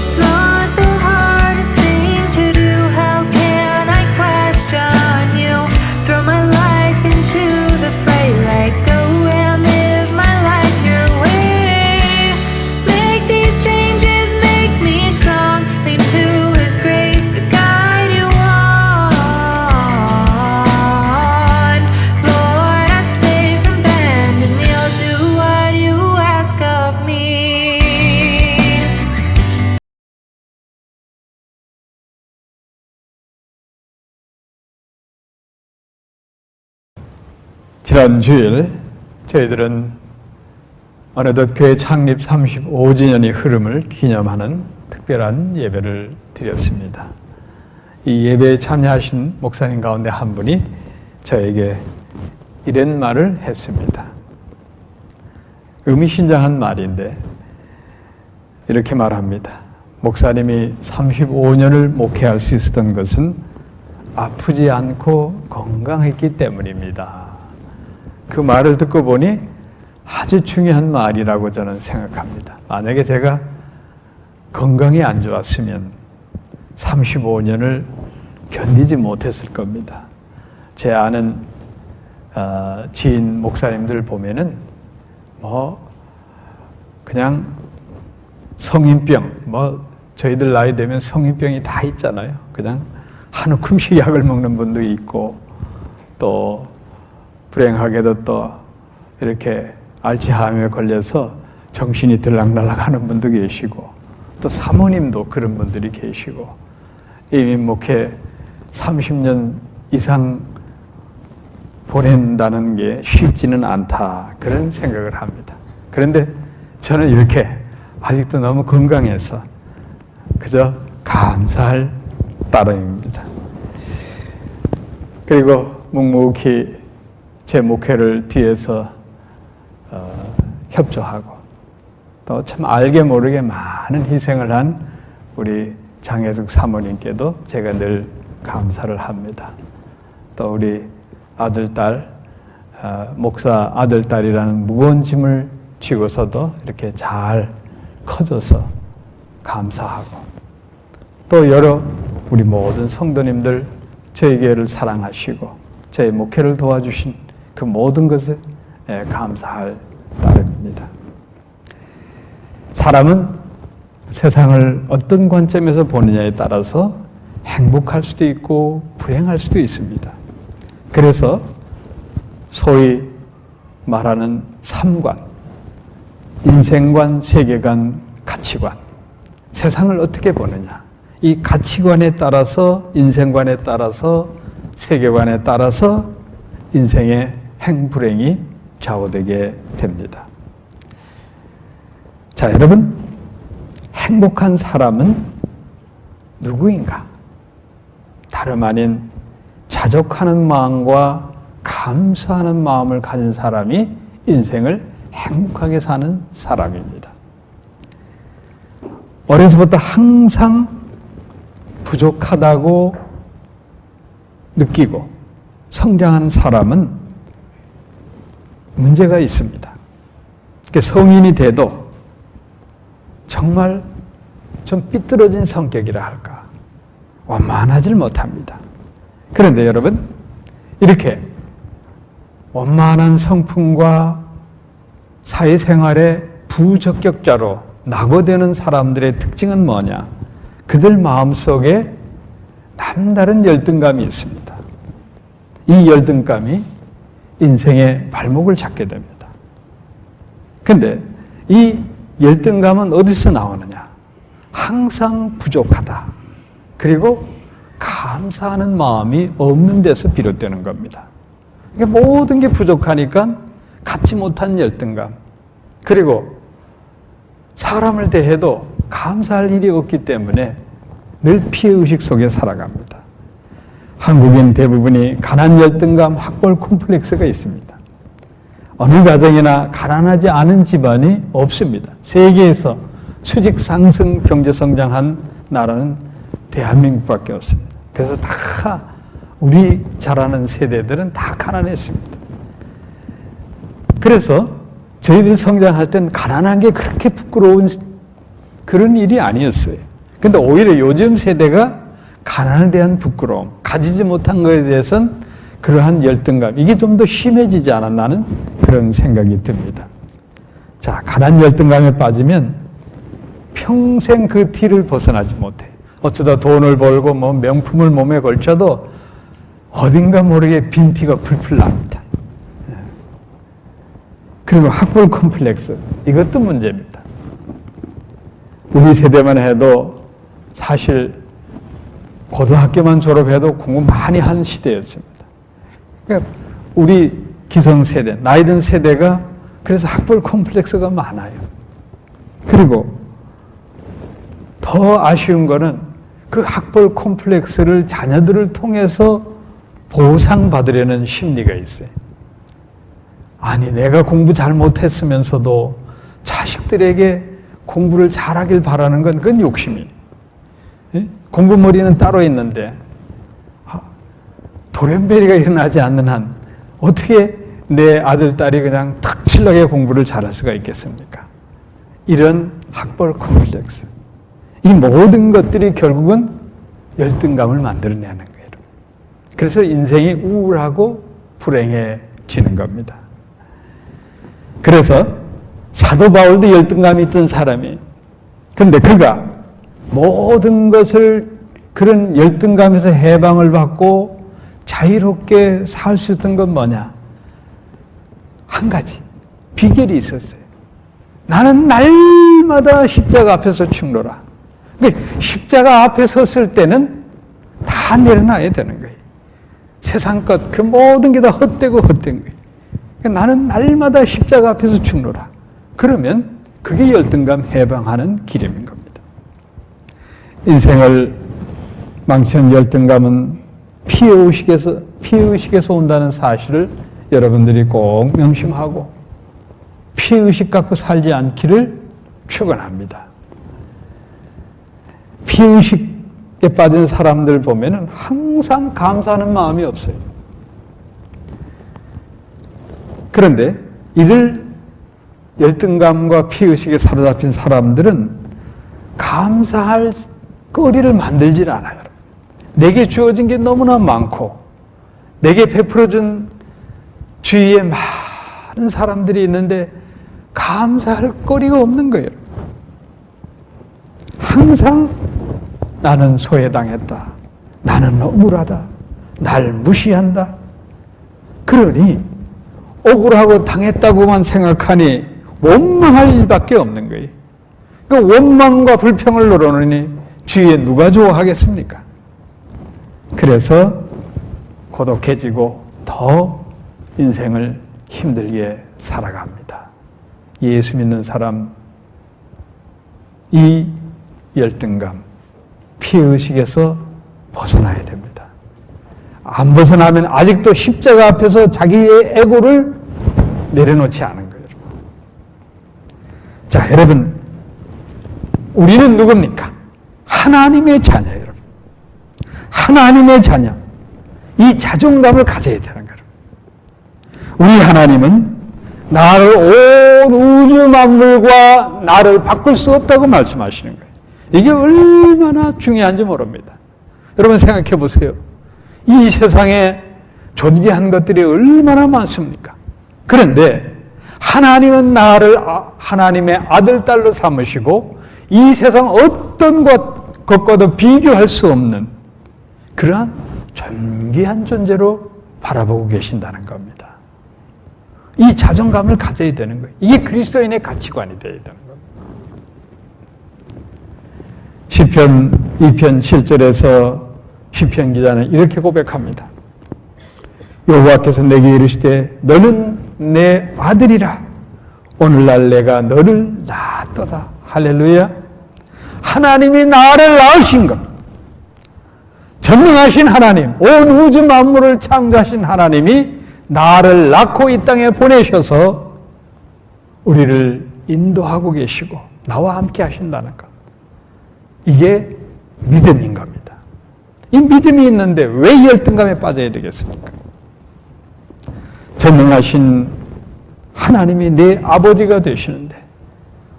It's not the hardest thing to do. How can I question you? Throw my life into the fray. Let go and live my life your way. Make these changes, make me strong. Lean to His grace to guide you on. Lord, I say from bend and kneel, do what you ask of me. 지난 주일 저희들은 어느덧 교회 창립 35주년의 흐름을 기념하는 특별한 예배를 드렸습니다. 이 예배에 참여하신 목사님 가운데 한 분이 저에게 이런 말을 했습니다. 의미심장한 말인데 이렇게 말합니다. 목사님이 35년을 목회할 수 있었던 것은 아프지 않고 건강했기 때문입니다. 그 말을 듣고 보니 아주 중요한 말이라고 저는 생각합니다. 만약에 제가 건강이 안 좋았으면 35년을 견디지 못했을 겁니다. 제 아는 지인 목사님들 보면은 그냥 성인병, 저희들 나이 되면 성인병이 다 있잖아요. 그냥 한 움큼씩 약을 먹는 분도 있고, 또 불행하게도 또 이렇게 알츠하이머에 걸려서 정신이 들락날락 하는 분도 계시고, 또 사모님도 그런 분들이 계시고, 이미 목회 30년 이상 보낸다는 게 쉽지는 않다, 그런 생각을 합니다. 그런데 저는 이렇게 아직도 너무 건강해서 그저 감사할 따름입니다. 그리고 묵묵히 제 목회를 뒤에서 협조하고, 또 참 알게 모르게 많은 희생을 한 우리 장혜숙 사모님께도 제가 늘 감사를 합니다. 또 우리 아들, 딸, 목사 아들, 딸이라는 무거운 짐을 쥐고서도 이렇게 잘 커줘서 감사하고, 또 여러 우리 모든 성도님들 저희 교회를 사랑하시고 저희 목회를 도와주신 그 모든 것에 감사할 따름입니다. 사람은 세상을 어떤 관점에서 보느냐에 따라서 행복할 수도 있고 불행할 수도 있습니다. 그래서 소위 말하는 삼관, 인생관, 세계관, 가치관, 세상을 어떻게 보느냐, 이 가치관에 따라서, 인생관에 따라서, 세계관에 따라서 인생의 행불행이 좌우되게 됩니다. 자, 여러분, 행복한 사람은 누구인가? 다름 아닌 자족하는 마음과 감사하는 마음을 가진 사람이 인생을 행복하게 사는 사람입니다. 어려서부터 항상 부족하다고 느끼고 성장하는 사람은 문제가 있습니다. 성인이 돼도 정말 좀 삐뚤어진 성격이라 할까, 원만하질 못합니다. 그런데 여러분, 이렇게 원만한 성품과 사회생활의 부적격자로 낙오되는 사람들의 특징은 뭐냐? 그들 마음속에 남다른 열등감이 있습니다. 이 열등감이 인생의 발목을 잡게 됩니다. 근데 이 열등감은 어디서 나오느냐? 항상 부족하다, 그리고 감사하는 마음이 없는 데서 비롯되는 겁니다. 그러니까 모든 게 부족하니까 갖지 못한 열등감, 그리고 사람을 대해도 감사할 일이 없기 때문에 늘 피해의식 속에 살아갑니다. 한국인 대부분이 가난 열등감, 학벌 콤플렉스가 있습니다. 어느 가정이나 가난하지 않은 집안이 없습니다. 세계에서 수직 상승 경제 성장한 나라는 대한민국밖에 없습니다. 그래서 다 우리 잘 아는 세대들은 다 가난했습니다. 그래서 저희들이 성장할 땐 가난한 게 그렇게 부끄러운 그런 일이 아니었어요. 근데 오히려 요즘 세대가 가난에 대한 부끄러움, 가지지 못한 것에 대해서는 그러한 열등감, 이게 좀 더 심해지지 않았나는 그런 생각이 듭니다. 자, 가난 열등감에 빠지면 평생 그 티를 벗어나지 못해. 어쩌다 돈을 벌고 뭐 명품을 몸에 걸쳐도 어딘가 모르게 빈티가 풀풀 납니다. 그리고 학벌 컴플렉스, 이것도 문제입니다. 우리 세대만 해도 사실 고등학교만 졸업해도 공부 많이 한 시대였습니다. 그러니까 우리 기성세대, 나이 든 세대가 그래서 학벌 컴플렉스가 많아요. 그리고 더 아쉬운 거는 그 학벌 콤플렉스를 자녀들을 통해서 보상받으려는 심리가 있어요. 아니, 내가 공부 잘 못했으면서도 자식들에게 공부를 잘하길 바라는 건 그건 욕심이에요. 공부머리는 따로 있는데 돌연변이가 일어나지 않는 한 어떻게 내 아들, 딸이 그냥 탁칠하게 공부를 잘할 수가 있겠습니까? 이런 학벌 콤플렉스. 이 모든 것들이 결국은 열등감을 만들어내는 거예요. 그래서 인생이 우울하고 불행해지는 겁니다. 그래서 사도 바울도 열등감이 있던 사람이, 그런데 그가 모든 것을 그런 열등감에서 해방을 받고 자유롭게 살 수 있던 건 뭐냐? 한 가지 비결이 있었어요. 나는 날마다 십자가 앞에서 충로라. 그러니까 십자가 앞에 섰을 때는 다 내려놔야 되는 거예요. 세상 것, 그 모든 게 다 헛되고 헛된 거예요. 그러니까 나는 날마다 십자가 앞에서 충로라. 그러면 그게 열등감 해방하는 기름인 겁니다. 인생을 망치는 열등감은 피해의식에서 온다는 사실을 여러분들이 꼭 명심하고 피해의식 갖고 살지 않기를 축원합니다. 피해의식에 빠진 사람들 보면은 항상 감사하는 마음이 없어요. 그런데 이들 열등감과 피해의식에 사로잡힌 사람들은 감사할 거리를 만들질 않아요. 내게 주어진 게 너무나 많고 내게 베풀어준 주위에 많은 사람들이 있는데 감사할 거리가 없는 거예요. 항상 나는 소외당했다. 나는 억울하다. 날 무시한다. 그러니 억울하고 당했다고만 생각하니 원망할 일밖에 없는 거예요. 그 원망과 불평을 늘어놓으니 주위에 누가 좋아하겠습니까? 그래서 고독해지고 더 인생을 힘들게 살아갑니다. 예수 믿는 사람, 이 열등감, 피해의식에서 벗어나야 됩니다. 안 벗어나면 아직도 십자가 앞에서 자기의 에고를 내려놓지 않은 거예요. 자, 여러분, 우리는 누굽니까? 하나님의 자녀, 여러분. 하나님의 자녀. 이 자존감을 가져야 되는 거예요. 우리 하나님은 나를 온 우주 만물과 나를 바꿀 수 없다고 말씀하시는 거예요. 이게 얼마나 중요한지 모릅니다. 여러분 생각해 보세요. 이 세상에 존귀한 것들이 얼마나 많습니까? 그런데 하나님은 나를 하나님의 아들, 딸로 삼으시고 이 세상 어떤 것과도 비교할 수 없는 그러한 존귀한 존재로 바라보고 계신다는 겁니다. 이 자존감을 가져야 되는 거예요. 이게 그리스도인의 가치관이 되어야 되는 겁니다. 시편 2편 7절에서 시편 기자는 이렇게 고백합니다. 여호와께서 내게 이르시되 너는 내 아들이라. 오늘날 내가 너를 낳았도다. 할렐루야. 하나님이 나를 낳으신 것. 전능하신 하나님, 온 우주 만물을 창조하신 하나님이 나를 낳고 이 땅에 보내셔서 우리를 인도하고 계시고 나와 함께 하신다는 것. 이게 믿음인 겁니다. 이 믿음이 있는데 왜 열등감에 빠져야 되겠습니까? 전능하신 하나님이 내 아버지가 되시는데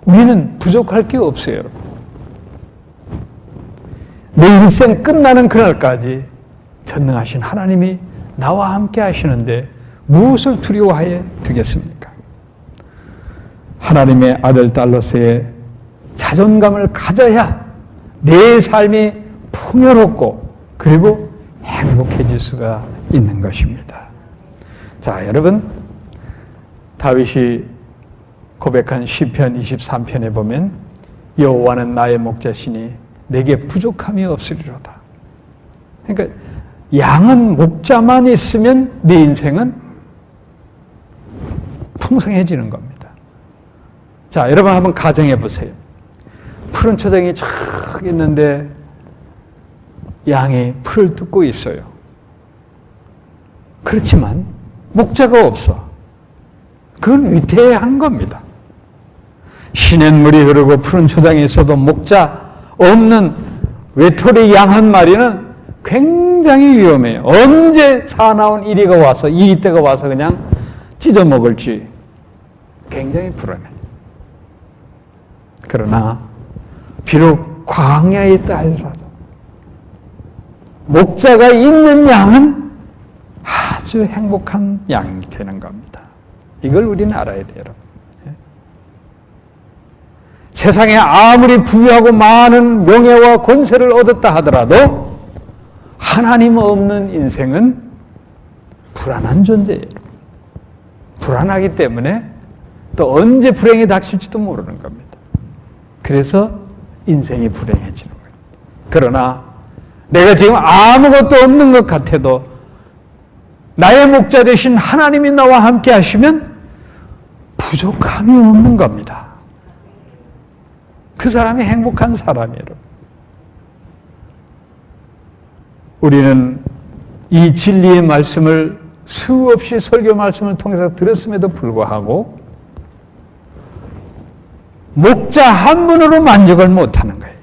우리는 부족할 게 없어요, 여러분. 내 인생 끝나는 그날까지 전능하신 하나님이 나와 함께 하시는데 무엇을 두려워하여 되겠습니까? 하나님의 아들, 딸로서의 자존감을 가져야 내 삶이 풍요롭고 그리고 행복해질 수가 있는 것입니다. 자, 여러분, 다윗이 고백한 시편 23편에 보면 여호와는 나의 목자시니 내게 부족함이 없으리로다. 그러니까 양은 목자만 있으면 내 인생은 풍성해지는 겁니다. 자, 여러분 한번 가정해 보세요. 푸른 초장이 쫙 있는데 양이 풀을 뜯고 있어요. 그렇지만 목자가 없어. 그건 위태한 겁니다. 시냇물이 흐르고 푸른 초장이 있어도 목자 없는 외톨이 양 한 마리는 굉장히 위험해요. 언제 사나운 이리때가 와서 그냥 찢어 먹을지 굉장히 불안해요. 그러나 비록 광야에 있다 하더라도 목자가 있는 양은 아주 행복한 양이 되는 겁니다. 이걸 우리는 알아야 돼요, 여러분. 세상에 아무리 부유하고 많은 명예와 권세를 얻었다 하더라도 하나님 없는 인생은 불안한 존재예요. 불안하기 때문에 또 언제 불행이 닥칠지도 모르는 겁니다. 그래서 인생이 불행해지는 거예요. 그러나 내가 지금 아무것도 없는 것 같아도 나의 목자 되신 하나님이 나와 함께 하시면 부족함이 없는 겁니다. 그 사람이 행복한 사람이에요. 우리는 이 진리의 말씀을 수없이 설교 말씀을 통해서 들었음에도 불구하고 목자 한 분으로 만족을 못하는 거예요.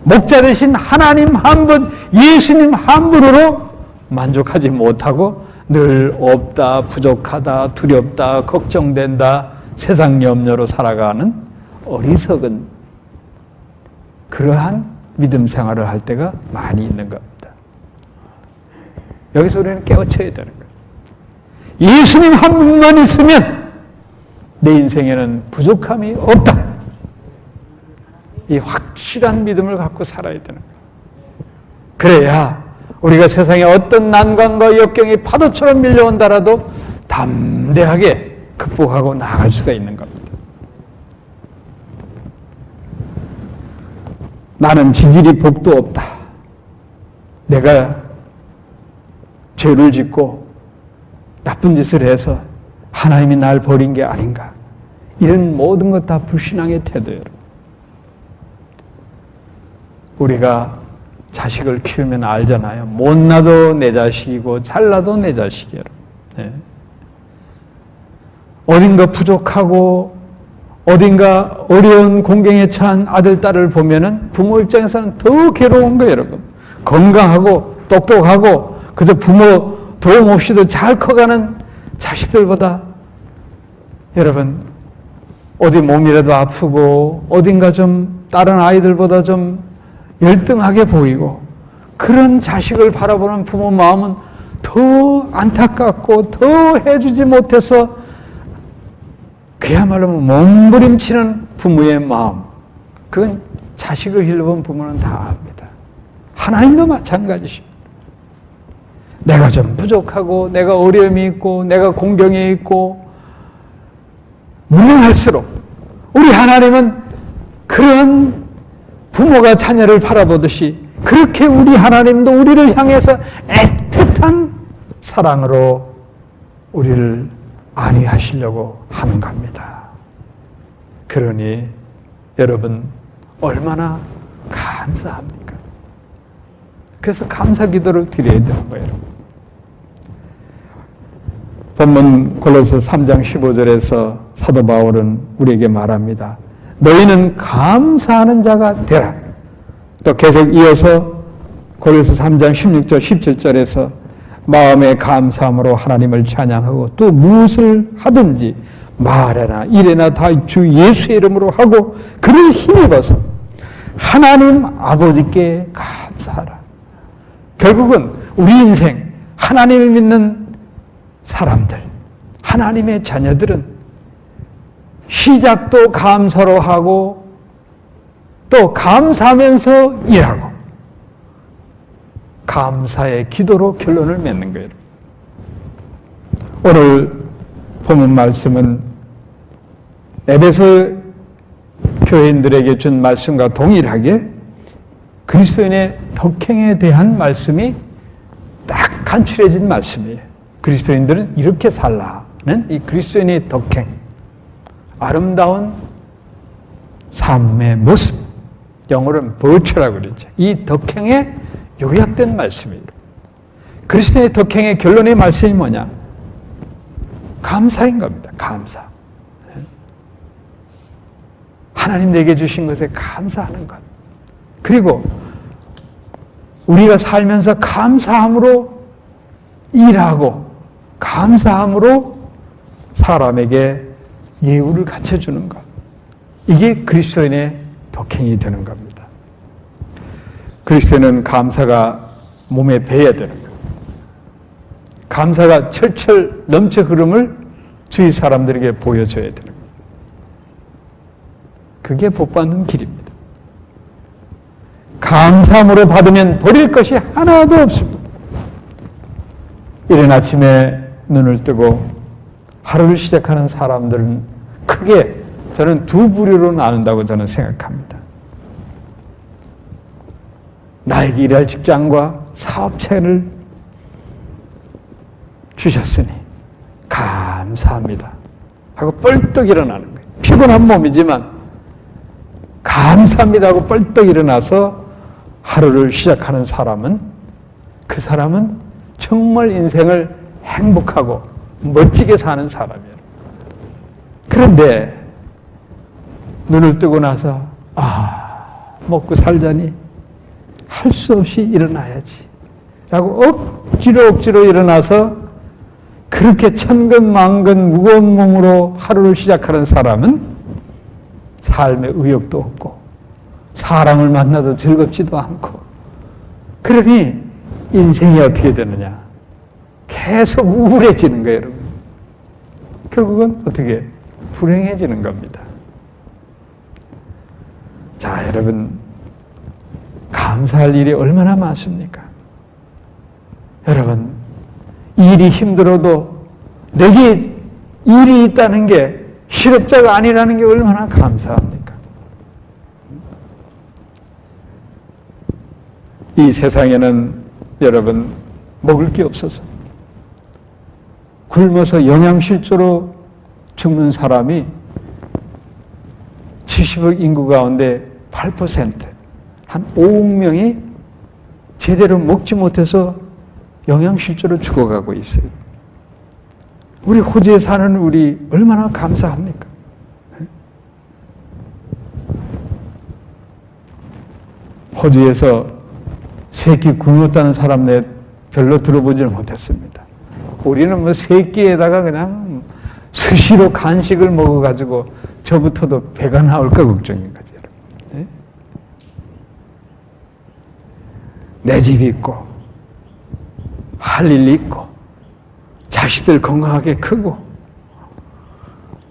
목자 대신 하나님 한 분, 예수님 한 분으로 만족하지 못하고 늘 없다, 부족하다, 두렵다, 걱정된다, 세상 염려로 살아가는 어리석은 그러한 믿음 생활을 할 때가 많이 있는 겁니다. 여기서 우리는 깨우쳐야 되는 거예요. 예수님 한 분만 있으면 내 인생에는 부족함이 없다. 이 확실한 믿음을 갖고 살아야 되는 거예요. 그래야 우리가 세상에 어떤 난관과 역경이 파도처럼 밀려온다라도 담대하게 극복하고 나아갈 수가 있는 겁니다. 나는 지질이 복도 없다. 내가 죄를 짓고 나쁜 짓을 해서 하나님이 날 버린 게 아닌가. 이런 모든 것 다 불신앙의 태도예요. 우리가 자식을 키우면 알잖아요. 못나도 내 자식이고 잘나도 내 자식이에요. 네. 어딘가 부족하고 어딘가 어려운 공경에 처한 아들, 딸을 보면은 부모 입장에서는 더 괴로운 거예요, 여러분. 건강하고 똑똑하고 그저 부모 도움 없이도 잘 커가는 자식들보다 여러분 어디 몸이라도 아프고 어딘가 좀 다른 아이들보다 좀 열등하게 보이고 그런 자식을 바라보는 부모 마음은 더 안타깝고 더 해주지 못해서 그야말로 몸부림치는 부모의 마음, 그건 자식을 길러본 부모는 다 압니다. 하나님도 마찬가지십니다. 내가 좀 부족하고 내가 어려움이 있고 내가 공경에 있고 무능할수록 우리 하나님은 그런 부모가 자녀를 바라보듯이 그렇게 우리 하나님도 우리를 향해서 애틋한 사랑으로 우리를 안위하시려고 하는 겁니다. 그러니 여러분 얼마나 감사합니까? 그래서 감사 기도를 드려야 되는 거예요. 본문 골로새 3장 15절에서 사도 바울은 우리에게 말합니다. 너희는 감사하는 자가 되라. 또 계속 이어서 골로새 3장 16절 17절에서 마음의 감사함으로 하나님을 찬양하고 또 무엇을 하든지 말이나 일이나 다 주 예수의 이름으로 하고 그를 힘입어서 하나님 아버지께 감사하라. 결국은 우리 인생, 하나님을 믿는 사람들, 하나님의 자녀들은 시작도 감사로 하고 또 감사하면서 일하고 감사의 기도로 결론을 맺는 거예요. 오늘 본문 말씀은 에베소 교인들에게 준 말씀과 동일하게 그리스도인의 덕행에 대한 말씀이 딱 간추려진 말씀이에요. 그리스도인들은 이렇게 살라는 이 그리스도인의 덕행, 아름다운 삶의 모습, 영어로는 버추라고 그러죠. 이 덕행에 요약된 말씀이에요. 그리스도인의 덕행의 결론의 말씀이 뭐냐? 감사인 겁니다. 감사. 하나님 내게 주신 것에 감사하는 것. 그리고 우리가 살면서 감사함으로 일하고 감사함으로 사람에게 예우를 갖춰주는 것. 이게 그리스도인의 덕행이 되는 겁니다. 그리스도인은 감사가 몸에 배야 되는 겁니다. 감사가 철철 넘쳐 흐름을 주위 사람들에게 보여줘야 되는 겁니다. 그게 복받는 길입니다. 감사함으로 받으면 버릴 것이 하나도 없습니다. 이른 아침에 눈을 뜨고 하루를 시작하는 사람들은 크게 저는 두 부류로 나눈다고 저는 생각합니다. 나에게 일할 직장과 사업체를 주셨으니 감사합니다 하고 뻘떡 일어나는 거예요. 피곤한 몸이지만 감사합니다 하고 뻘떡 일어나서 하루를 시작하는 사람은, 그 사람은 정말 인생을 행복하고 멋지게 사는 사람이에요. 그런데 눈을 뜨고 나서 먹고 살자니 할 수 없이 일어나야지 라고 억지로 일어나서 그렇게 천근만근 무거운 몸으로 하루를 시작하는 사람은 삶의 의욕도 없고 사람을 만나도 즐겁지도 않고, 그러니 인생이 어떻게 되느냐? 계속 우울해지는 거예요, 여러분. 결국은 어떻게? 불행해지는 겁니다. 자, 여러분, 감사할 일이 얼마나 많습니까? 여러분, 일이 힘들어도 내게 일이 있다는 게, 실업자가 아니라는 게 얼마나 감사합니까? 이 세상에는 여러분, 먹을 게 없어서 굶어서 영양실조로 죽는 사람이 70억 인구 가운데 8%, 한 5억 명이 제대로 먹지 못해서 영양실조로 죽어가고 있어요. 우리 호주에 사는 우리 얼마나 감사합니까? 호주에서 세끼 굶었다는 사람 내 별로 들어보지를 못했습니다. 우리는 뭐 세끼에다가 그냥 수시로 간식을 먹어가지고 저부터도 배가 나올까 걱정인 거죠. 네? 내 집이 있고 할 일이 있고 자식들 건강하게 크고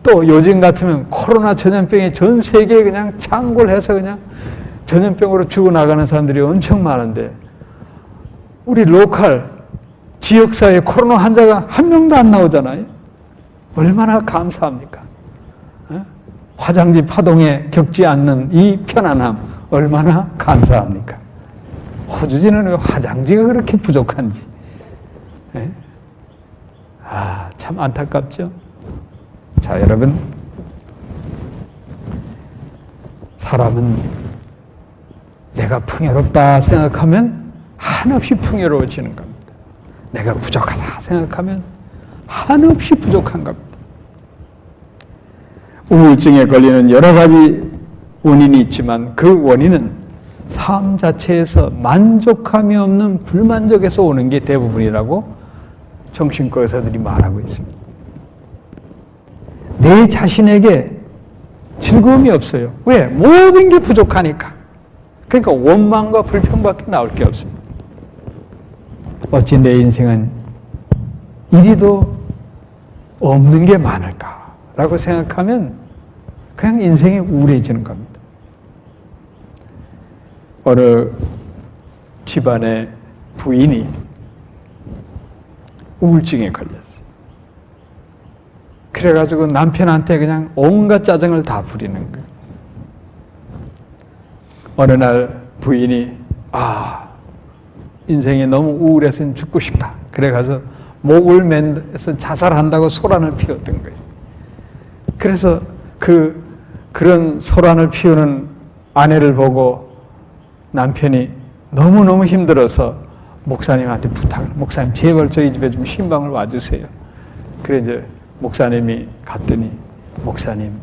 또 요즘 같으면 코로나 전염병이 전 세계에 그냥 창궐해서 그냥 전염병으로 죽어나가는 사람들이 엄청 많은데 우리 로컬 지역사회에 코로나 환자가 한 명도 안 나오잖아요. 얼마나 감사합니까? 화장지 파동에 겪지 않는 이 편안함 얼마나 감사합니까? 호주지는 왜 화장지가 그렇게 부족한지. 참 안타깝죠? 자, 여러분, 사람은 내가 풍요롭다 생각하면 한없이 풍요로워지는 겁니다. 내가 부족하다 생각하면 한없이 부족한 겁니다. 우울증에 걸리는 여러 가지 원인이 있지만 그 원인은 삶 자체에서 만족감이 없는 불만족에서 오는 게 대부분이라고 정신과 의사들이 말하고 있습니다. 내 자신에게 즐거움이 없어요. 왜? 모든 게 부족하니까. 그러니까 원망과 불평밖에 나올 게 없습니다. 어찌 내 인생은 이리도 없는 게 많을까라고 생각하면 그냥 인생이 우울해지는 겁니다. 어느 집안의 부인이 우울증에 걸렸어요. 그래가지고 남편한테 그냥 온갖 짜증을 다 부리는 거예요. 어느 날 부인이 인생이 너무 우울해서 죽고 싶다. 그래가서 목을 맨서 자살한다고 소란을 피웠던 거예요. 그래서 그런 소란을 피우는 아내를 보고 남편이 너무너무 힘들어서 목사님한테 부탁을, 목사님 제발 저희 집에 좀 신방을 와주세요. 그래 이제 목사님이 갔더니, 목사님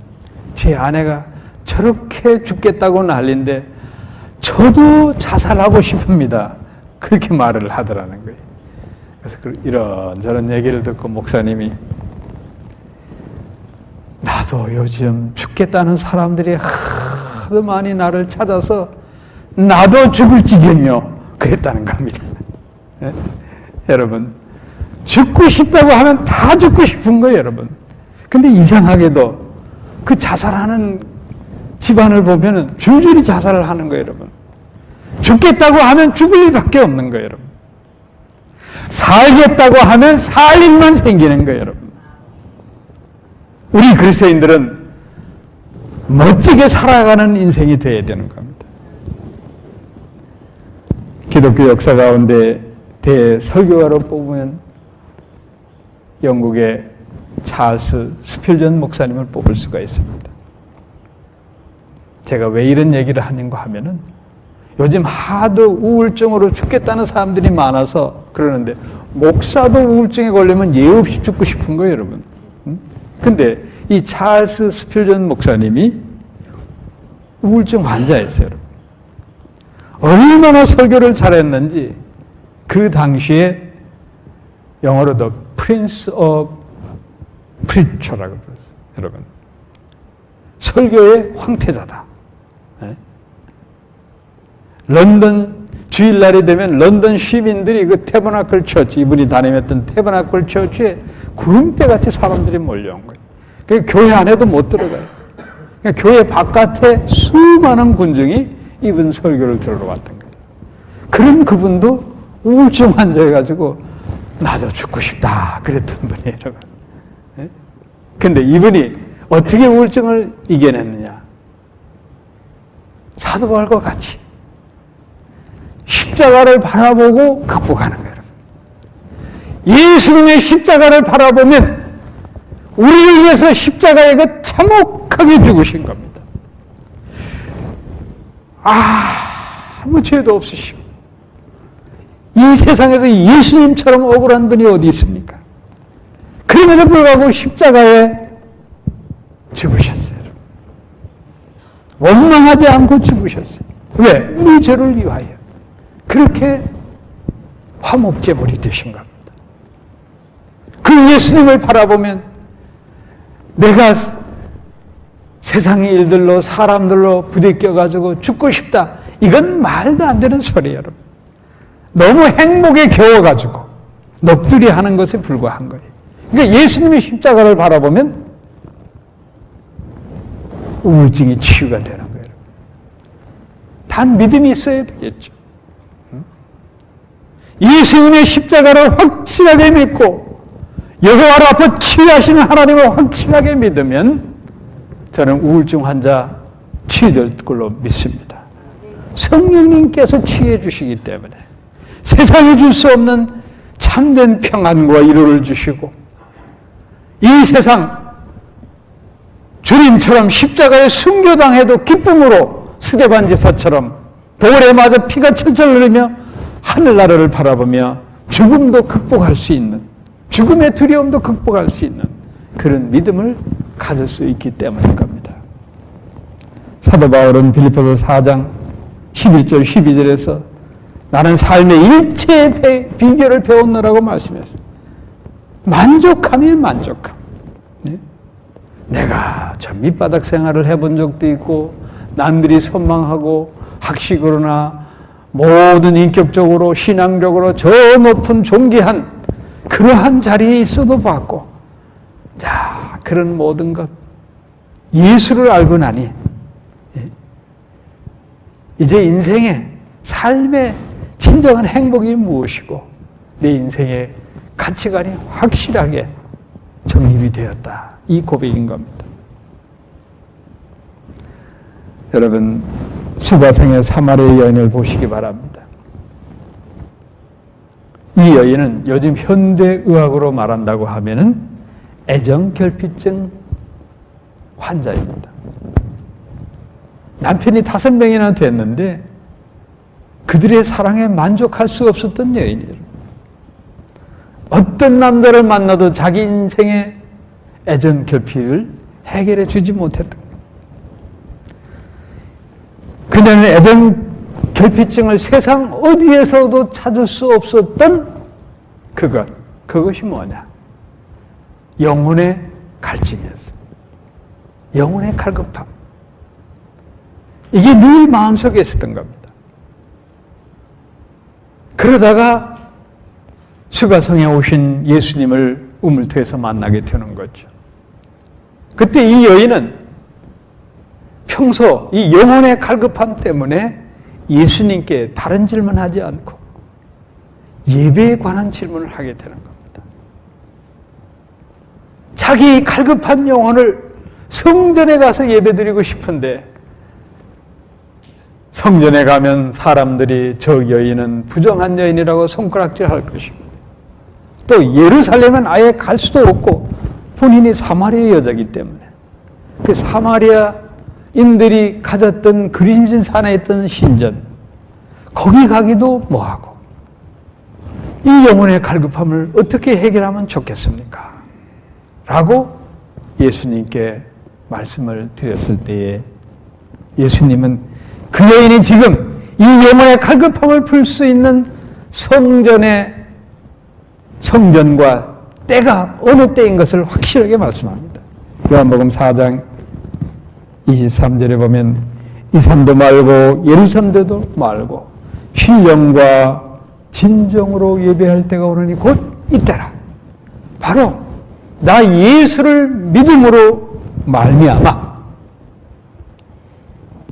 제 아내가 저렇게 죽겠다고 난리인데 저도 자살하고 싶습니다. 그렇게 말을 하더라는 거예요. 그래서 이런저런 얘기를 듣고 목사님이, 나도 요즘 죽겠다는 사람들이 하도 많이 나를 찾아서 나도 죽을 지경이요, 그랬다는 겁니다. 네? 여러분, 죽고 싶다고 하면 다 죽고 싶은 거예요, 여러분. 근데 이상하게도 그 자살하는 집안을 보면은 줄줄이 자살을 하는 거예요, 여러분. 죽겠다고 하면 죽을 일밖에 없는 거예요, 여러분. 살겠다고 하면 살 일만 생기는 거예요, 여러분. 우리 그리스도인들은 멋지게 살아가는 인생이 되어야 되는 겁니다. 기독교 역사 가운데 대설교가로 뽑으면 영국의 찰스 스필전 목사님을 뽑을 수가 있습니다. 제가 왜 이런 얘기를 하는가 하면은 요즘 하도 우울증으로 죽겠다는 사람들이 많아서 그러는데, 목사도 우울증에 걸리면 예 없이 죽고 싶은 거예요, 여러분. 근데 이 찰스 스필전 목사님이 우울증 환자였어요, 여러분. 얼마나 설교를 잘했는지 그 당시에 영어로 The Prince of Preacher라고 불렀어요, 여러분. 설교의 황태자다. 네? 런던 주일날이 되면 런던 시민들이 그 태버나클 처치, 이분이 담임했던 태버나클 처치에 구름대같이 사람들이 몰려온 거예요. 그러니까 교회 안에도 못 들어가요. 그러니까 교회 바깥에 수많은 군중이 이분 설교를 들으러 왔던 거예요. 그런 그분도 우울증 환자여가지고 나도 죽고 싶다 그랬던 분이에요, 여러분. 네? 근데 이분이 어떻게 우울증을 이겨냈느냐? 사도 바울과 같이 십자가를 바라보고 극복하는 거예요, 여러분. 예수님의 십자가를 바라보면 우리를 위해서 십자가에 그 참혹하게 죽으신 겁니다. 아무 죄도 없으시고 이 세상에서 예수님처럼 억울한 분이 어디 있습니까? 그럼에도 불구하고 십자가에 죽으셨어요. 원망하지 않고 죽으셨어요. 왜? 우리 죄를 위하여. 그렇게 화목제물이 되신 겁니다. 그 예수님을 바라보면 내가 세상의 일들로 사람들로 부대껴가지고 죽고 싶다, 이건 말도 안 되는 소리예요, 여러분. 너무 행복에 겨워가지고 넋두리 하는 것에 불과한 거예요. 그러니까 예수님의 십자가를 바라보면 우울증이 치유가 되는 거예요. 단 믿음이 있어야 되겠죠. 예수님의 십자가를 확실하게 믿고 여호와를 앞에 치유하시는 하나님을 확실하게 믿으면 저는 우울증 환자 치유될 걸로 믿습니다. 성령님께서 치유해 주시기 때문에 세상에 줄 수 없는 참된 평안과 위로를 주시고, 이 세상 주님처럼 십자가에 순교당해도 기쁨으로 스데반 지사처럼 돌에 맞아 피가 철철 흐르며 하늘나라를 바라보며 죽음도 극복할 수 있는, 죽음의 두려움도 극복할 수 있는 그런 믿음을 가질 수 있기 때문인 겁니다. 사도 바울은 빌립보서 4장 11절 12절에서 나는 삶의 일체의 비결을 배웠노라고 말씀했어요. 만족함이에요, 만족함. 네? 내가 저 밑바닥 생활을 해본 적도 있고 남들이 선망하고 학식으로나 모든 인격적으로 신앙적으로 저 높은 존귀한 그러한 자리에 있어도 봤고, 자, 그런 모든 것 예수를 알고 나니 이제 인생의 삶의 진정한 행복이 무엇이고 내 인생의 가치관이 확실하게 정립이 되었다. 이 고백인 겁니다. 여러분, 수가성의 사마리아 여인을 보시기 바랍니다. 이 여인은 요즘 현대의학으로 말한다고 하면은 애정결핍증 환자입니다. 남편이 5명이나 됐는데 그들의 사랑에 만족할 수 없었던 여인이에요. 어떤 남자를 만나도 자기 인생의 애정결핍을 해결해 주지 못했던 거예요. 그녀는 애정결핍증을 세상 어디에서도 찾을 수 없었던 그것이 뭐냐? 영혼의 갈증이었어요. 영혼의 갈급함. 이게 늘 마음속에 있었던 겁니다. 그러다가 수가성에 오신 예수님을 우물터에서 만나게 되는 거죠. 그때 이 여인은 평소 이 영혼의 갈급함 때문에 예수님께 다른 질문하지 않고 예배에 관한 질문을 하게 되는 겁니다. 자기 갈급한 영혼을 성전에 가서 예배드리고 싶은데 성전에 가면 사람들이 저 여인은 부정한 여인이라고 손가락질할 것이고 또 예루살렘은 아예 갈 수도 없고 본인이 사마리아 여자이기 때문에 그 사마리아인들이 가졌던 그림진 산에 있던 신전 거기 가기도 뭐하고 이 영혼의 갈급함을 어떻게 해결하면 좋겠습니까? 라고 예수님께 말씀을 드렸을 때에 예수님은 그 여인이 지금 이 영혼의 갈급함을 풀 수 있는 성전과 때가 어느 때인 것을 확실하게 말씀합니다. 요한복음 4장 23절에 보면 이 산도 말고 예루살렘도 말고 신령과 진정으로 예배할 때가 오르니 곧 이때라. 바로 나 예수를 믿음으로 말미암아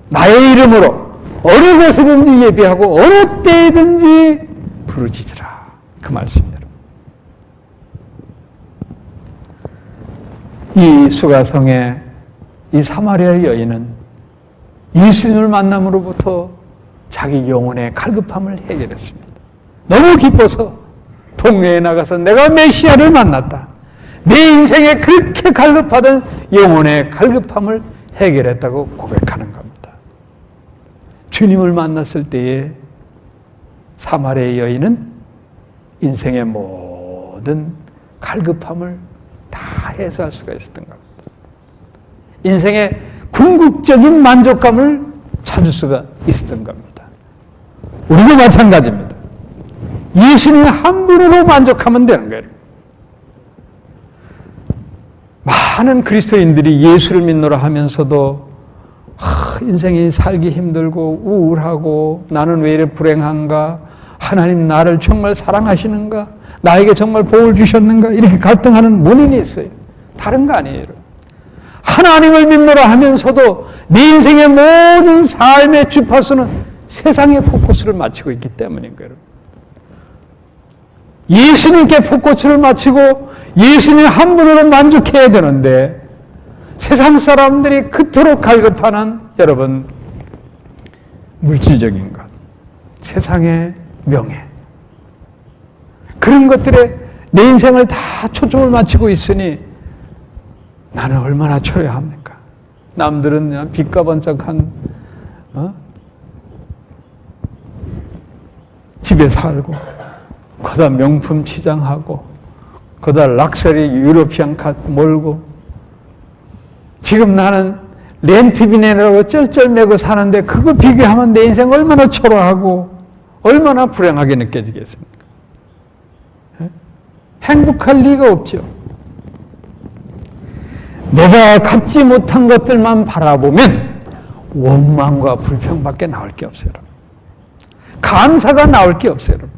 나의 이름으로 어느 곳에든지 예배하고 어느 때든지 부르짖으라. 그 말씀이에요. 이 수가성의 이 사마리아 여인은 예수님을 만남으로부터 자기 영혼의 갈급함을 해결했습니다. 너무 기뻐서 동네에 나가서 내가 메시아를 만났다. 내 인생에 그렇게 갈급하던 영혼의 갈급함을 해결했다고 고백하는 겁니다. 주님을 만났을 때에 사마리아 여인은 인생의 모든 갈급함을 다 해소할 수가 있었던 겁니다. 인생의 궁극적인 만족감을 찾을 수가 있었던 겁니다. 우리도 마찬가지입니다. 예수님 한 분으로 만족하면 되는 거예요. 많은 그리스도인들이 예수를 믿노라 하면서도 인생이 살기 힘들고 우울하고 나는 왜 이렇게 불행한가? 하나님 나를 정말 사랑하시는가? 나에게 정말 복을 주셨는가? 이렇게 갈등하는 원인이 있어요. 다른 거 아니에요. 하나님을 믿노라 하면서도 내 인생의 모든 삶의 주파수는 세상에 포커스를 맞추고 있기 때문인 거예요. 예수님께 포커스를 맞추고 예수님 한 분으로 만족해야 되는데 세상 사람들이 그토록 갈급하는 여러분 물질적인 것, 세상의 명예 그런 것들에 내 인생을 다 초점을 맞추고 있으니 나는 얼마나 초라합니까? 남들은 그냥 빛과 번쩍한 집에 살고 거다 명품 치장하고 거다 락셔리 유로피안 카 몰고 지금 나는 렌트비 내라고 쩔쩔매고 사는데 그거 비교하면 내 인생 얼마나 초라하고 얼마나 불행하게 느껴지겠습니까? 행복할 리가 없죠. 내가 갖지 못한 것들만 바라보면 원망과 불평밖에 나올 게 없어요. 감사가 나올 게 없어요, 여러분.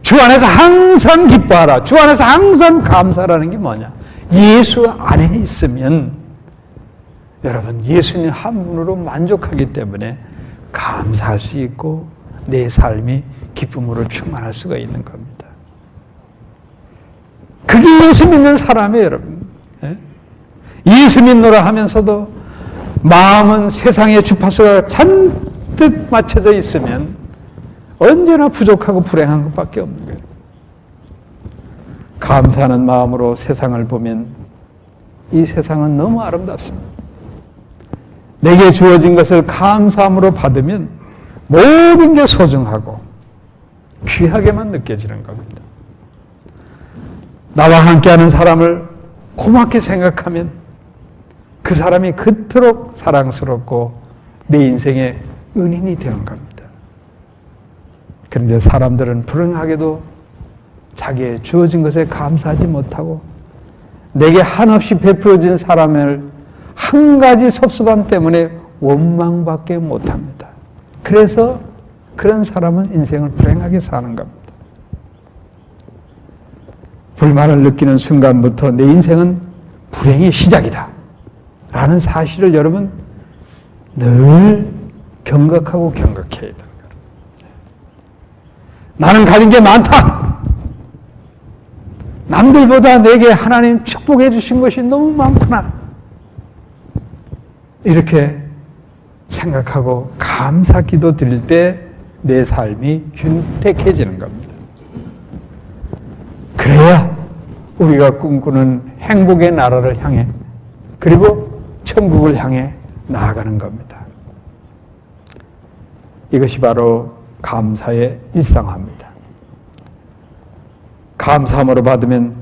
주 안에서 항상 기뻐하라. 주 안에서 항상 감사라는 게 뭐냐? 예수 안에 있으면 여러분 예수님 한 분으로 만족하기 때문에 감사할 수 있고 내 삶이 기쁨으로 충만할 수가 있는 겁니다. 그게 예수 믿는 사람이에요, 여러분. 예수 믿노라 하면서도 마음은 세상의 주파수가 잔뜩 맞춰져 있으면 언제나 부족하고 불행한 것밖에 없는 거예요. 감사하는 마음으로 세상을 보면 이 세상은 너무 아름답습니다. 내게 주어진 것을 감사함으로 받으면 모든 게 소중하고 귀하게만 느껴지는 겁니다. 나와 함께하는 사람을 고맙게 생각하면 그 사람이 그토록 사랑스럽고 내 인생의 은인이 되는 겁니다. 그런데 사람들은 불행하게도 자기의 주어진 것에 감사하지 못하고 내게 한없이 베풀어진 사람을 한 가지 섭섭함 때문에 원망밖에 못합니다. 그래서 그런 사람은 인생을 불행하게 사는 겁니다. 불만을 느끼는 순간부터 내 인생은 불행의 시작이다 라는 사실을 여러분 늘 경각하고 경각해야 됩니다. 나는 가진 게 많다. 남들보다 내게 하나님 축복해 주신 것이 너무 많구나. 이렇게 생각하고 감사 기도 드릴 때 내 삶이 윤택해지는 겁니다. 그래야 우리가 꿈꾸는 행복의 나라를 향해 그리고 천국을 향해 나아가는 겁니다. 이것이 바로 감사의 일상화입니다. 감사함으로 받으면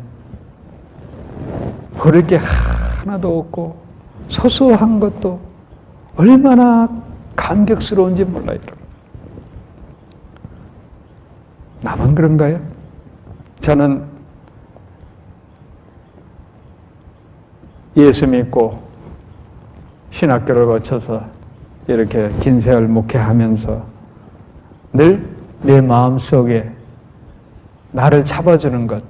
버릴 게 하나도 없고 소소한 것도 얼마나 감격스러운지 몰라요. 나만 그런가요? 저는 예수 믿고 신학교를 거쳐서 이렇게 긴 세월 목회하면서 늘 내 마음속에 나를 잡아주는 것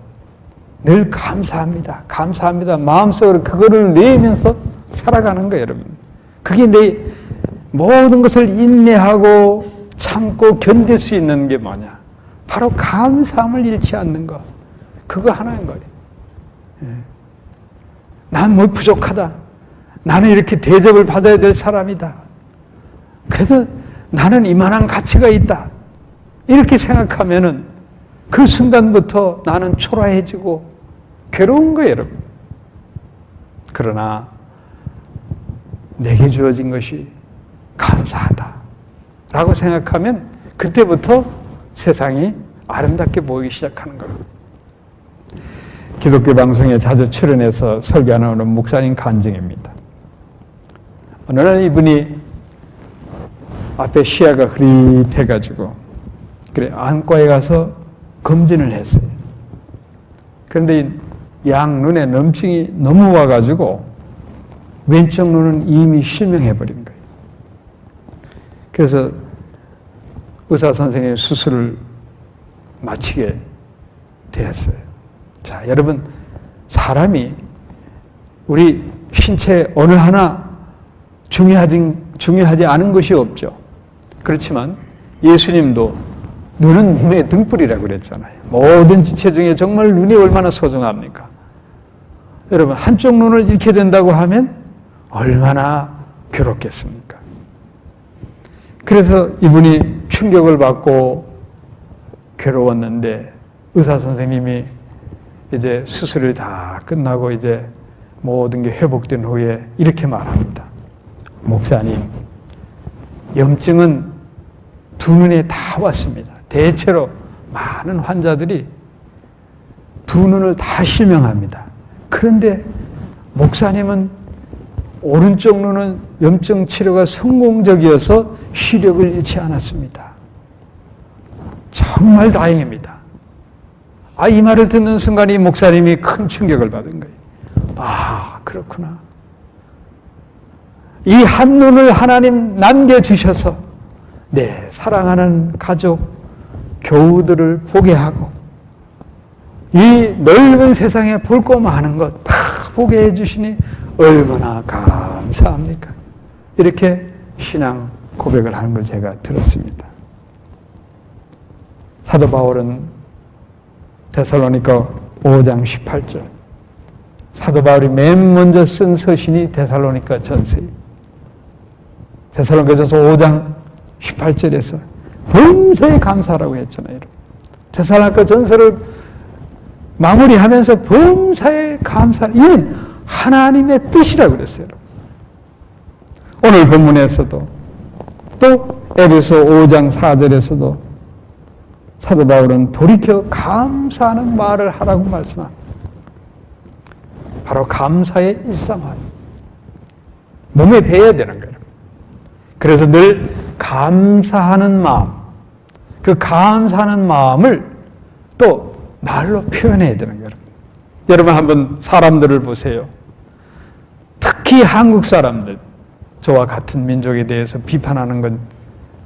늘 감사합니다. 감사합니다. 마음속으로 그거를 내면서 살아가는 거예요, 여러분. 그게 내 모든 것을 인내하고 참고 견딜 수 있는 게 뭐냐? 바로 감사함을 잃지 않는 것. 그거 하나인 거예요. 난 뭐 부족하다. 나는 이렇게 대접을 받아야 될 사람이다. 그래서 나는 이만한 가치가 있다. 이렇게 생각하면은 그 순간부터 나는 초라해지고 괴로운 거예요, 여러분. 그러나 내게 주어진 것이 감사하다 라고 생각하면 그때부터 세상이 아름답게 보이기 시작하는 겁니다. 기독교 방송에 자주 출연해서 설교하는 목사님 간증입니다. 어느 날 이분이 앞에 시야가 흐릿해가지고 그래 안과에 가서 검진을 했어요. 그런데 양 눈에 염증이 너무 와가지고 왼쪽 눈은 이미 실명해버린 거예요. 그래서 의사 선생님이 수술을 마치게 되었어요. 자, 여러분, 사람이 우리 신체 어느 하나 중요하지 않은 것이 없죠. 그렇지만 예수님도 눈은 눈의 등불이라고 그랬잖아요. 모든 지체 중에 정말 눈이 얼마나 소중합니까? 여러분, 한쪽 눈을 잃게 된다고 하면 얼마나 괴롭겠습니까? 그래서 이분이 충격을 받고 괴로웠는데 의사 선생님이 이제 수술이 다 끝나고 이제 모든 게 회복된 후에 이렇게 말합니다. 목사님, 염증은 두 눈에 다 왔습니다. 대체로 많은 환자들이 두 눈을 다 실명합니다. 그런데 목사님은 오른쪽 눈은 염증 치료가 성공적이어서 시력을 잃지 않았습니다. 정말 다행입니다. 이 말을 듣는 순간 이 목사님이 큰 충격을 받은 거예요. 그렇구나. 이 한 눈을 하나님 남겨주셔서 내 사랑하는 가족, 교우들을 보게 하고 이 넓은 세상에 볼 거 많은 것 다 보게 해주시니 얼마나 감사합니까? 이렇게 신앙 고백을 하는 걸 제가 들었습니다. 사도 바울은 데살로니가 5장 18절, 사도 바울이 맨 먼저 쓴 서신이 데살로니가 전서예요. 데살로니가전서 5장 18절에서 범사에 감사라고 했잖아요. 데살로니가 전서를 마무리하면서 범사에 감사, 이는 하나님의 뜻이라고 그랬어요. 오늘 본문에서도 또 에베소 5장 4절에서도 사도 바울은 돌이켜 감사하는 말을 하라고 말씀합니다. 바로 감사의 일상화. 몸에 배어야 되는 거예요. 그래서 늘 감사하는 마음, 그 감사하는 마음을 또 말로 표현해야 되는 거예요. 여러분 한번 사람들을 보세요. 특히 한국 사람들, 저와 같은 민족에 대해서 비판하는 건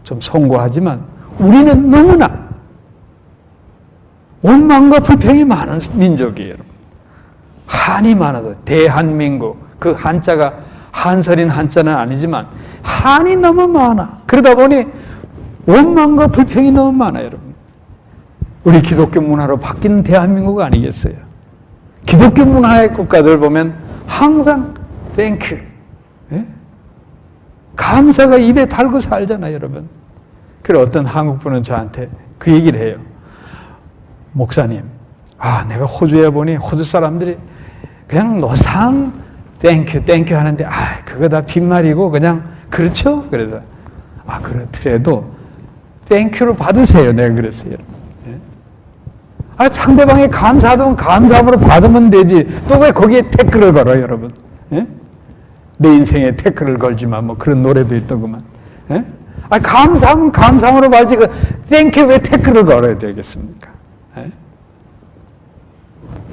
좀 송구하지만 우리는 너무나 원망과 불평이 많은 민족이에요. 여러분. 한이 많아서 대한민국, 그 한자가 한설인 한자는 아니지만 한이 너무 많아. 그러다 보니 원망과 불평이 너무 많아요. 여러분. 우리 기독교 문화로 바뀐 대한민국 아니겠어요? 기독교 문화의 국가들 보면 항상 땡큐, 감사가 입에 달고 살잖아요, 여러분. 그래 어떤 한국 분은 저한테 그 얘기를 해요. 목사님, 내가 호주에 보니 호주 사람들이 그냥 노상 땡큐 땡큐 하는데 그거 다 빈말이고 그냥 그렇죠? 그래서 그렇더라도 땡큐를 받으세요. 내가 그랬어요. 상대방이 감사하면 감사함으로 받으면 되지. 또 왜 거기에 태클을 걸어요, 여러분? 내 인생에 태클을 걸지만 뭐 그런 노래도 있더구만. 감사하면 감사함으로 받지. 그 땡큐 왜 태클을 걸어야 되겠습니까?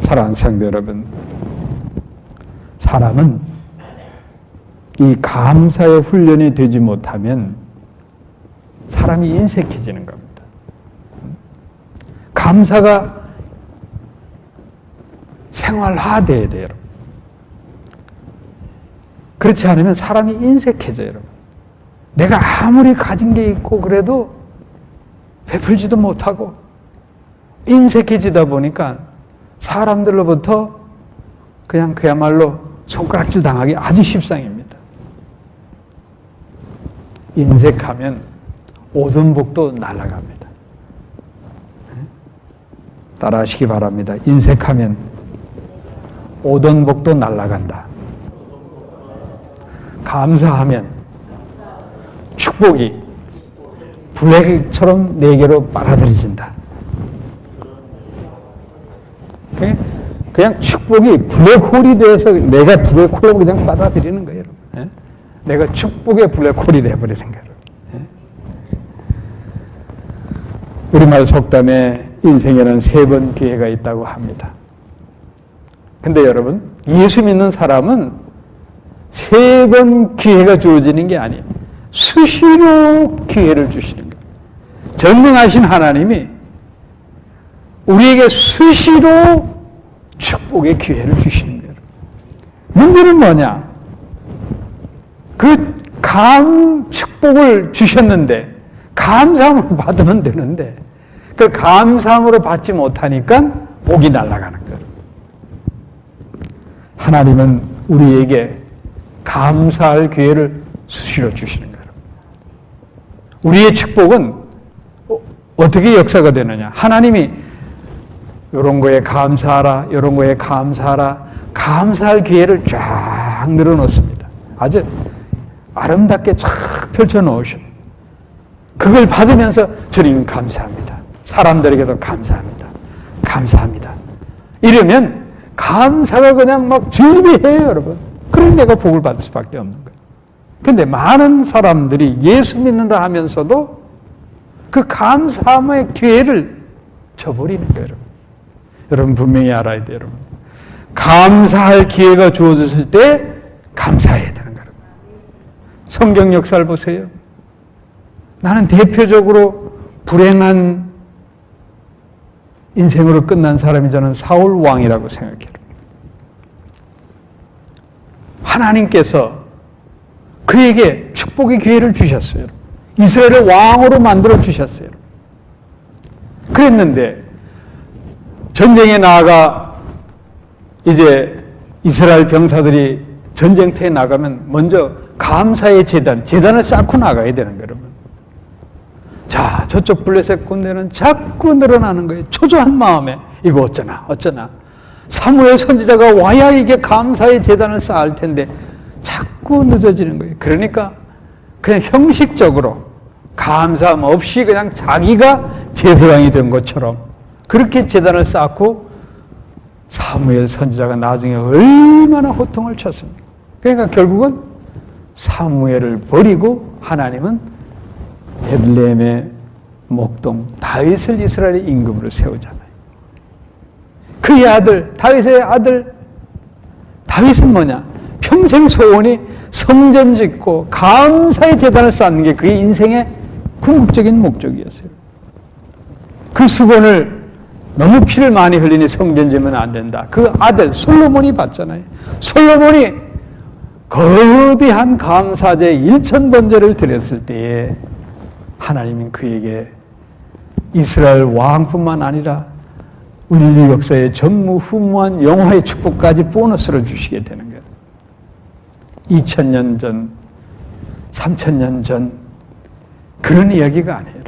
사랑하는 성도 여러분, 사람은 이 감사의 훈련이 되지 못하면 사람이 인색해지는 겁니다. 감사가 생활화돼야 돼요, 여러분. 그렇지 않으면 사람이 인색해져요, 여러분. 내가 아무리 가진 게 있고 그래도 베풀지도 못하고 인색해지다 보니까 사람들로부터 그냥 그야말로 손가락질 당하기 아주 십상입니다. 인색하면 오던 복도 날아갑니다. 따라하시기 바랍니다. 인색하면 오던 복도 날아간다. 감사하면 축복이 블랙처럼 내게로 빨아들여진다. 그냥 축복이 블랙홀이 돼서 내가 블랙홀로 그냥 받아들이는 거예요. 내가 축복의 블랙홀이 돼버리는 거예요. 우리말 속담에 인생에는 3번 기회가 있다고 합니다. 근데 여러분, 예수 믿는 사람은 3번 기회가 주어지는 게 아니에요. 수시로 기회를 주시는 거예요. 전능하신 하나님이 우리에게 수시로 축복의 기회를 주시는 거예요. 문제는 뭐냐? 그 축복을 주셨는데 감사함으로 받으면 되는데 그 감사함으로 받지 못하니까 복이 날아가는 거예요. 하나님은 우리에게 감사할 기회를 수시로 주시는 거예요. 우리의 축복은 어떻게 역사가 되느냐? 하나님이 이런 거에 감사하라, 이런 거에 감사하라, 감사할 기회를 쫙 늘어놓습니다. 아주 아름답게 쫙 펼쳐놓으셔요. 그걸 받으면서 주님 감사합니다. 사람들에게도 감사합니다. 감사합니다. 이러면 감사가 그냥 막 즐비해요, 여러분. 그런 내가 복을 받을 수밖에 없는 거예요. 근데 많은 사람들이 예수 믿는다 하면서도 그 감사함의 기회를 저버리는 거예요, 여러분. 여러분 분명히 알아야 돼요, 여러분. 감사할 기회가 주어졌을 때 감사해야 되는 거예요. 성경 역사를 보세요. 나는 대표적으로 불행한 인생으로 끝난 사람이 저는 사울 왕이라고 생각해요. 하나님께서 그에게 축복의 기회를 주셨어요. 이스라엘을 왕으로 만들어 주셨어요. 그랬는데 전쟁에 나아가 이제 이스라엘 병사들이 전쟁터에 나가면 먼저 감사의 재단을 쌓고 나가야 되는 거예요. 여러분. 자, 저쪽 블레셋 군대는 자꾸 늘어나는 거예요. 초조한 마음에 이거 어쩌나. 사무엘 선지자가 와야 이게 감사의 재단을 쌓을 텐데 자꾸 늦어지는 거예요. 그러니까 그냥 형식적으로 감사함 없이 그냥 자기가 제사장이 된 것처럼 그렇게 재단을 쌓고 사무엘 선지자가 나중에 얼마나 호통을 쳤습니까? 그러니까 결국은 사무엘을 버리고 하나님은 베들레헴의 목동 다윗을 이스라엘의 임금으로 세우잖아요. 그의 아들 다윗의 아들 다윗은 뭐냐? 평생 소원이 성전 짓고 감사의 제단을 쌓는 게 그의 인생의 궁극적인 목적이었어요. 그 수건을 너무 피를 많이 흘리니 성전 지으면 안 된다. 그 아들 솔로몬이 봤잖아요. 솔로몬이 거대한 감사제 1000번제를 드렸을 때에 하나님은 그에게 이스라엘 왕뿐만 아니라 인류 역사의 전무후무한 영화의 축복까지 보너스를 주시게 되는 거예요. 2000년 전, 3000년 전 그런 이야기가 아니에요.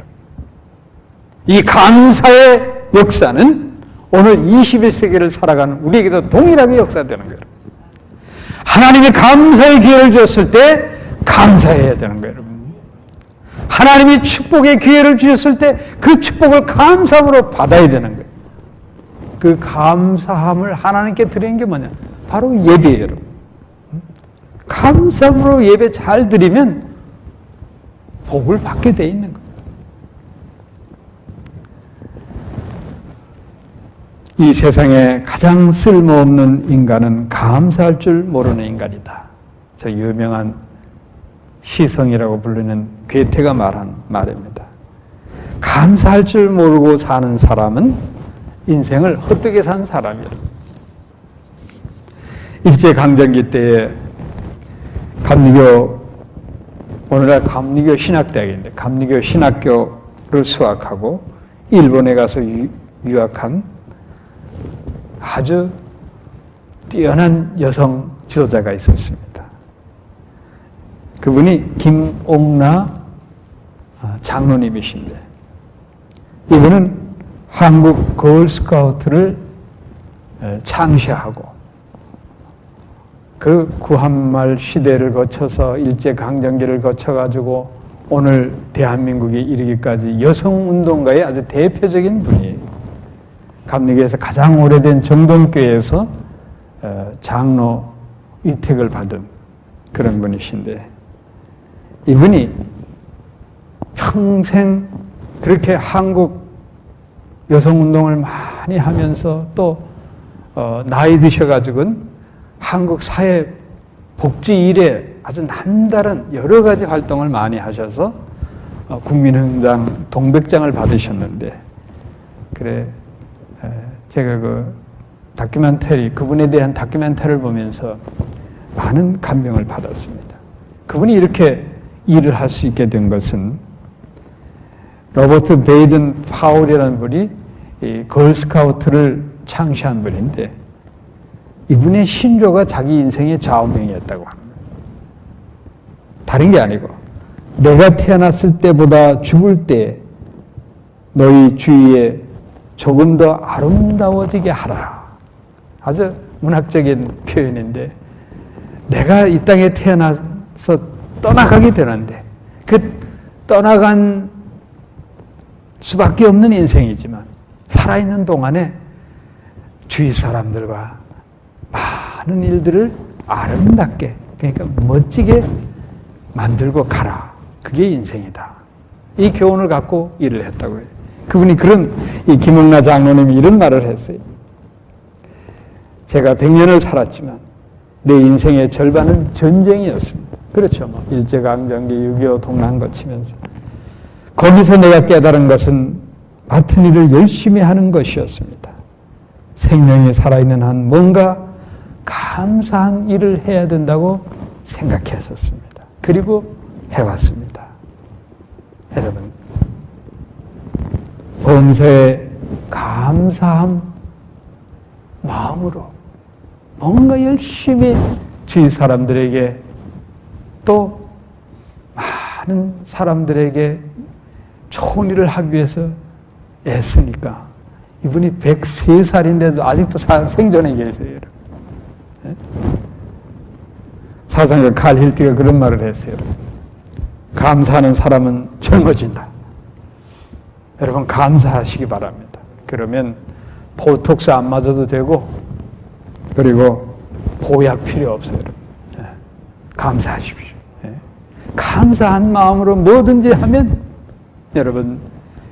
이 감사의 역사는 오늘 21세기를 살아가는 우리에게도 동일하게 역사되는 거예요. 하나님이 감사의 기회를 줬을 때 감사해야 되는 거예요. 하나님이 축복의 기회를 주셨을 때 그 축복을 감사함으로 받아야 되는 거예요. 그 감사함을 하나님께 드리는 게 뭐냐? 바로 예배예요, 여러분. 감사함으로 예배 잘 드리면 복을 받게 돼 있는 거예요. 이 세상에 가장 쓸모없는 인간은 감사할 줄 모르는 인간이다. 저 유명한 시성이라고 불리는 괴테가 말한 말입니다. 감사할 줄 모르고 사는 사람은 인생을 헛되게 산 사람이에요. 일제강점기 때에 감리교, 오늘날 감리교 신학대학인데 감리교 신학교를 수학하고 일본에 가서 유학한 아주 뛰어난 여성 지도자가 있었습니다. 그분이 김옥나 장로님이신데 이분은 한국 걸스카우트를 창시하고 그 구한말 시대를 거쳐서 일제강점기를 거쳐가지고 오늘 대한민국에 이르기까지 여성운동가의 아주 대표적인 분이에요. 감리교에서 가장 오래된 정동교회에서 장로 위택을 받은 그런 분이신데 이분이 평생 그렇게 한국 여성운동을 많이 하면서 또 나이 드셔가지고는 한국 사회 복지 일에 아주 남다른 여러 가지 활동을 많이 하셔서 국민훈장 동백장을 받으셨는데 그래 제가 그 다큐멘터리 그분에 대한 다큐멘터리를 보면서 많은 감명을 받았습니다. 그분이 이렇게 일을 할 수 있게 된 것은 로버트 베이든 파울이라는 분이 이 걸스카우트를 창시한 분인데 이분의 신조가 자기 인생의 좌우명이었다고 합니다. 다른 게 아니고 내가 태어났을 때보다 죽을 때 너희 주위에 조금 더 아름다워지게 하라. 아주 문학적인 표현인데 내가 이 땅에 태어나서 떠나가게 되는데 그 떠나간 수밖에 없는 인생이지만 살아있는 동안에 주위 사람들과 많은 일들을 아름답게 그러니까 멋지게 만들고 가라. 그게 인생이다. 이 교훈을 갖고 일을 했다고 해요. 그분이 이 김옥나 장로님이 이런 말을 했어요. 제가 100년을 살았지만 내 인생의 절반은 전쟁이었습니다. 그렇죠. 일제강점기 6.25 동란 거치면서 거기서 내가 깨달은 것은 맡은 일을 열심히 하는 것이었습니다. 생명이 살아있는 한 뭔가 감사한 일을 해야 된다고 생각했었습니다. 그리고 해왔습니다. 여러분, 범사에 감사한 마음으로 뭔가 열심히 주위 사람들에게 또 많은 사람들에게 좋은 일을 하기 위해서 애쓰니까 이분이 103살인데도 아직도 생존해 계세요. 여러분. 사상가 칼 힐티가 그런 말을 했어요. 감사하는 사람은 젊어진다. 여러분 감사하시기 바랍니다. 그러면 보톡스 안 맞아도 되고 그리고 보약 필요 없어요. 여러분. 감사하십시오. 감사한 마음으로 뭐든지 하면 여러분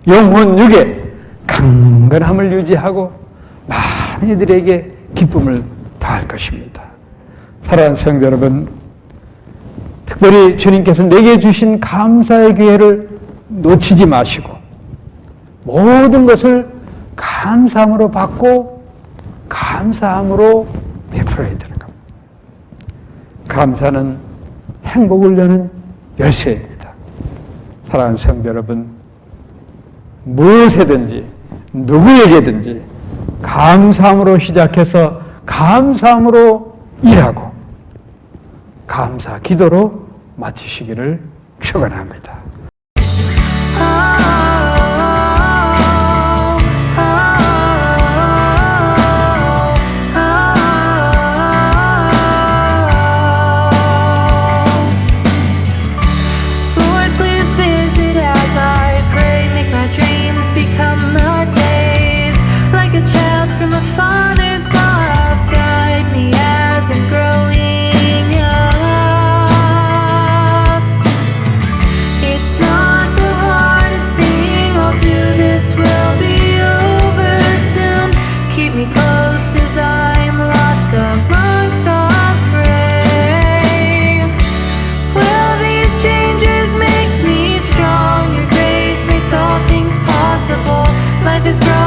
영혼 육에 강건함을 유지하고 많은 이들에게 기쁨을 더할 것입니다. 사랑하는 성도 여러분, 특별히 주님께서 내게 주신 감사의 기회를 놓치지 마시고 모든 것을 감사함으로 받고 감사함으로 베풀어야 되는 겁니다. 감사는 행복을 여는 열쇠입니다. 사랑하는 성도 여러분, 무엇이든지 누구에게든지 감사함으로 시작해서 감사함으로 일하고 감사 기도로 마치시기를 축원합니다. Lord, please visit as I pray. Make my dreams become the days. Like a child from a father's love, guide me as I'm growing up. It's not the hardest thing I'll do. This will be over soon. Keep me close as I'm lost amongst the fray. Will these changes make me strong? Your grace makes all things possible. Life is bright.